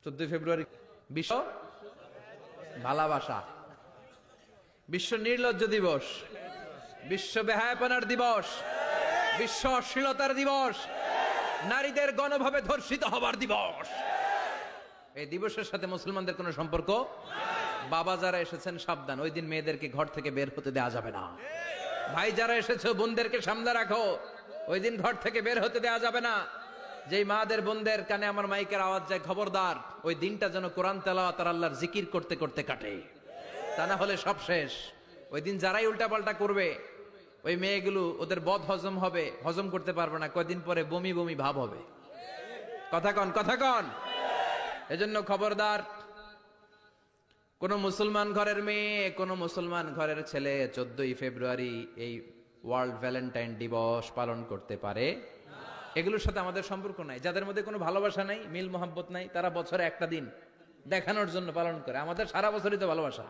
14 ফেব্রুয়ারি বিশ্ব ভালোবাসা, বিশ্ব নির্লজ্জ দিবস, বিশ্ব বেহায়াপনার দিবস, বিশ্ব অশ্লীলতার দিবস, নারীদের গণভাবে ধর্ষিত হবার দিবস। এই দিবসের সাথে মুসলমানদের কোনো সম্পর্ক। বাবা যারা এসেছেন সাবধান, ওই দিন মেয়েদেরকে ঘর থেকে বের হতে দেওয়া যাবে না। ভাই যারা এসেছো বোনদেরকে সামনে রাখো, ওই দিন ঘর থেকে বের হতে দেওয়া যাবে না। যেই মাদের বোনদের কানে আমার মাইকের আওয়াজ যায়, খবরদার, ওই দিনটা যেন কোরআন তেলাওয়াত আর আল্লাহর জিকির করতে করতে কাটে, তা না হলে সব শেষ। ওই দিন যারাই উল্টাপাল্টা করবে, ওই মেয়েগুলো ওদের বদ হজম হবে, হজম করতে পারবে না, কয়দিন পরে বমি বমি ভাব হবে। কথা কন, কথা কন। এজন্য খবরদার, কোন মুসলমান ঘরের মেয়ে, কোন মুসলমান ঘরের ছেলে 14ই ফেব্রুয়ারি এই ওয়ার্ল্ড ভ্যালেন্টাইন দিবস পালন করতে পারে। এগুলোর সাথে আমাদের সম্পর্ক নাই। যাদের মধ্যে কোনো ভালোবাসা নাই, মিল মোহাব্বত নাই, তারা বছরে একটা দিন দেখানোর জন্য পালন করে। আমাদের সারা বছরই তো ভালোবাসা।